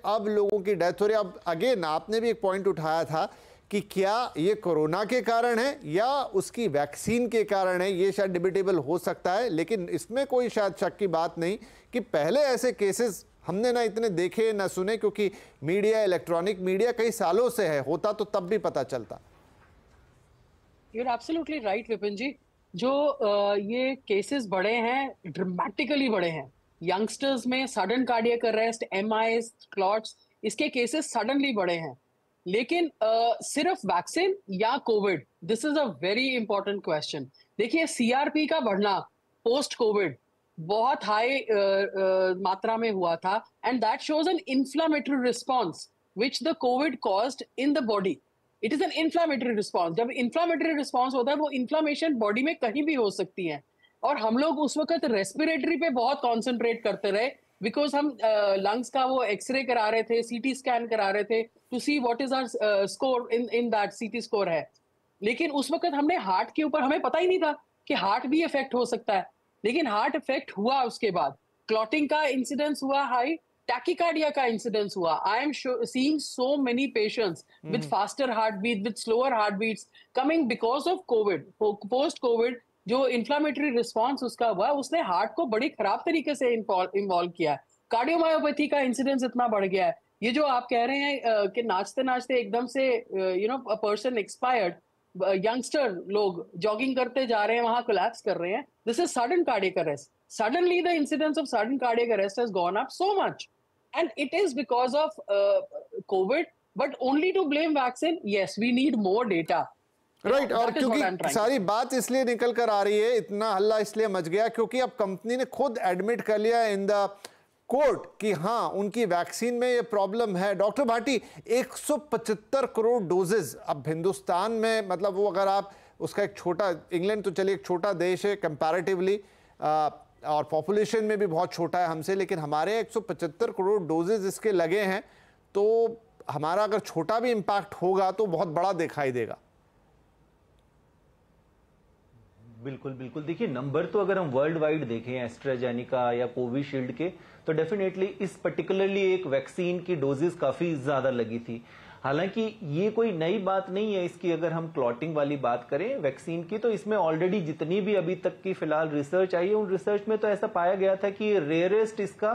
अब लोगों की डेथ हो रही है। अब अगेन आपने भी एक पॉइंट उठाया था कि क्या ये कोरोना के कारण है या उसकी वैक्सीन के कारण है, ये शायद डिबेटेबल हो सकता है, लेकिन इसमें कोई शायद शक की बात नहीं कि पहले ऐसे केसेस हमने ना इतने देखे ना सुने, क्योंकि मीडिया, इलेक्ट्रॉनिक मीडिया कई सालों से है, होता तो तब भी पता चलता। You're absolutely right, विपिन जी। जो ये केसेस बढ़े हैं, ड्रामेटिकली बढ़े हैं। यंगस्टर्स में sudden cardiac arrest, MIS, clots, इसके केसेस सडनली बढ़े हैं। लेकिन सिर्फ वैक्सीन या Covid, this is a very important question. देखिए, सीआरपी का बढ़ना पोस्ट कोविड बहुत हाई मात्रा में हुआ था, and that shows N inflammatory response which the Covid caused in the body. It is an inflammatory response. जब इन्फ्लामेटरी रिस्पॉन्स होता है, वो इन्फ्लामेशन बॉडी में कहीं भी हो सकती है। और हम लोग उस वक्त रेस्पिरेटरी पे बहुत कॉन्सेंट्रेट करते रहे, बिकॉज हम लंग्स का वो एक्सरे करा रहे थे, सीटी स्कैन करा रहे थे to see what is our score in that CT score है। लेकिन उस वक्त हमने हार्ट के ऊपर, हमें पता ही नहीं था कि हार्ट भी इफेक्ट हो सकता है। लेकिन हार्ट इफेक्ट हुआ, उसके बाद क्लॉटिंग का इंसिडेंस हुआ हाई, टैकिकार्डिया का इंसिडेंस हुआ। I am seeing so many patients with faster heartbeat, with slower heartbeats coming because of COVID, post COVID। जो इन्फ्लामेटरी रिस्पॉन्स उसका हुआ, उसने हार्ट को बड़ी खराब तरीके से इन्वॉल्व किया है। कार्डियोमायोपैथी का इंसिडेंस इतना बढ़ गया है। ये जो आप कह रहे हैं कि नाचते नाचते एकदम से अ पर्सन एक्सपायर्ड, यंगस्टर लोग जॉगिंग करते जा रहे हैं, वहां कोलैप्स कर रहे हैं, this is sudden cardiac arrest. Suddenly the incidence of sudden cardiac arrest has gone up so much, and it is because of COVID, but only to blame vaccine? Yes, we need more data। Right और क्योंकि सारी बात इसलिए निकल कर आ रही है, इतना हल्ला इसलिए मच गया क्योंकि अब कंपनी ने खुद एडमिट कर लिया इन द कोर्ट कि हाँ, उनकी वैक्सीन में ये प्रॉब्लम है। डॉक्टर भाटी, 175 करोड़ डोजेज अब हिंदुस्तान में, मतलब वो अगर आप उसका एक छोटा, इंग्लैंड तो चलिए एक छोटा देश है कंपैरेटिवली, और पॉपुलेशन में भी बहुत छोटा है हमसे, लेकिन हमारे 175 करोड़ डोजेज इसके लगे हैं, तो हमारा अगर छोटा भी इंपैक्ट होगा तो बहुत बड़ा दिखाई देगा। बिल्कुल बिल्कुल। देखिए, नंबर तो अगर हम वर्ल्ड वाइड देखें एस्ट्राजेनिका या कोविशील्ड के, तो डेफिनेटली इस पर्टिकुलरली एक वैक्सीन की डोजेस काफी ज्यादा लगी थी। हालांकि ये कोई नई बात नहीं है इसकी। अगर हम क्लॉटिंग वाली बात करें वैक्सीन की, तो इसमें ऑलरेडी जितनी भी अभी तक की फिलहाल रिसर्च आई है, उन रिसर्च में तो ऐसा पाया गया था कि रेयरेस्ट इसका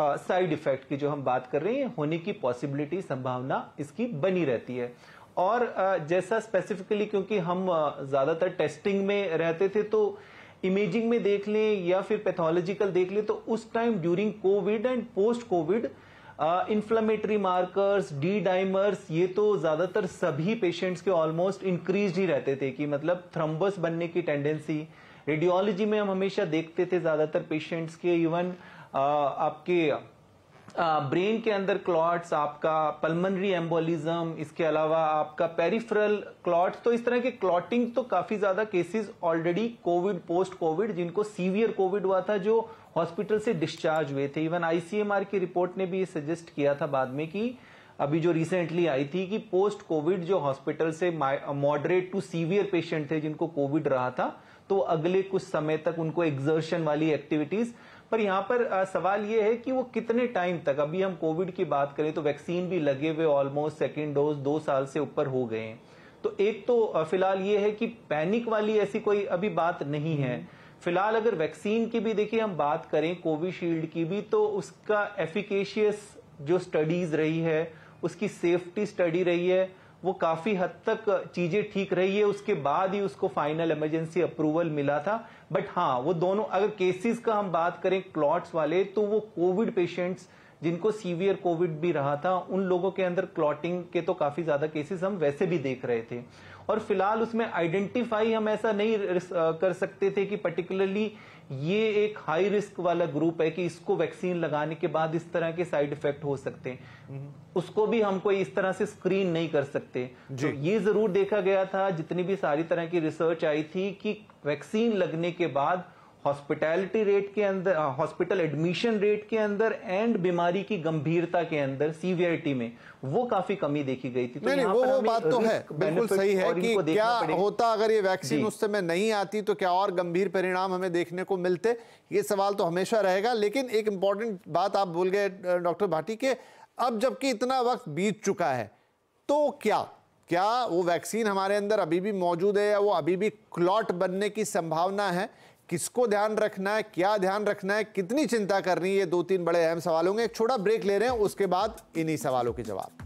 साइड इफेक्ट की जो हम बात कर रहे हैं होने की पॉसिबिलिटी, संभावना इसकी बनी रहती है। और जैसा स्पेसिफिकली क्योंकि हम ज्यादातर टेस्टिंग में रहते थे, तो इमेजिंग में देख लें या फिर पैथोलॉजिकल देख लें, तो उस time during Covid and post Covid inflammatory markers, D dimers, ये तो ज्यादातर सभी पेशेंट्स के ऑलमोस्ट इंक्रीज ही रहते थे कि मतलब थ्रम्बस बनने की टेंडेंसी। रेडियोलॉजी में हम हमेशा देखते थे ज्यादातर पेशेंट्स के इवन आपके ब्रेन के अंदर क्लॉट्स, आपका पल्मनरी एम्बोलिज्म, इसके अलावा आपका पेरिफेरल क्लॉट्स। तो इस तरह के क्लॉटिंग तो काफी ज्यादा cases already Covid, post Covid, जिनको सीवियर कोविड हुआ था, जो हॉस्पिटल से डिस्चार्ज हुए थे। इवन आईसीएमआर की रिपोर्ट ने भी ये सजेस्ट किया था बाद में कि अभी जो रिसेंटली आई थी कि पोस्ट कोविड जो हॉस्पिटल से मॉडरेट टू सीवियर पेशेंट थे जिनको कोविड रहा था, तो अगले कुछ समय तक उनको एक्सर्शन वाली एक्टिविटीज। पर यहाँ पर सवाल ये है कि वो कितने टाइम तक, अभी हम कोविड की बात करें तो वैक्सीन भी लगे हुए ऑलमोस्ट सेकेंड डोज 2 साल से ऊपर हो गए हैं। तो एक तो फिलहाल ये है कि पैनिक वाली ऐसी कोई अभी बात नहीं है फिलहाल। अगर वैक्सीन की भी देखिए हम बात करें, कोविशील्ड की भी, तो उसका एफिकेशियस जो स्टडीज रही है, उसकी सेफ्टी स्टडी रही है, वो काफी हद तक चीजें ठीक रही है। उसके बाद ही उसको फाइनल इमरजेंसी अप्रूवल मिला था। बट हाँ, वो दोनों अगर केसेस का हम बात करें क्लॉट्स वाले, तो वो कोविड पेशेंट्स जिनको सीवियर कोविड भी रहा था, उन लोगों के अंदर क्लॉटिंग के तो काफी ज्यादा केसेस हम वैसे भी देख रहे थे। और फिलहाल उसमें आइडेंटिफाई हम ऐसा नहीं कर सकते थे कि पर्टिकुलरली ये एक हाई रिस्क वाला ग्रुप है कि इसको वैक्सीन लगाने के बाद इस तरह के साइड इफेक्ट हो सकते हैं। उसको भी हम कोई इस तरह से स्क्रीन नहीं कर सकते। तो ये जरूर देखा गया था, जितनी भी सारी तरह की रिसर्च आई थी, कि वैक्सीन लगने के बाद हॉस्पिटैलिटी रेट के अंदर, हॉस्पिटल एडमिशन रेट के अंदर एंड बीमारी की गंभीरता के अंदर, सीवियरिटी में, वो काफी कमी देखी गई थी। तो नहीं, वो बात तो है, बिल्कुल सही है कि क्या होता अगर ये वैक्सीन उस समय नहीं आती, तो क्या और गंभीर परिणाम हमें देखने को मिलते। ये सवाल तो हमेशा रहेगा। लेकिन एक इंपॉर्टेंट बात आप बोल गए डॉक्टर भाटी के, अब जबकि इतना वक्त बीत चुका है, तो क्या वो वैक्सीन हमारे अंदर अभी भी मौजूद है या वो अभी भी क्लॉट बनने की संभावना है? किसको ध्यान रखना है, क्या ध्यान रखना है, कितनी चिंता करनी है? ये 2-3 बड़े अहम सवाल होंगे। एक छोटा ब्रेक ले रहे हैं, उसके बाद इन्हीं सवालों के जवाब।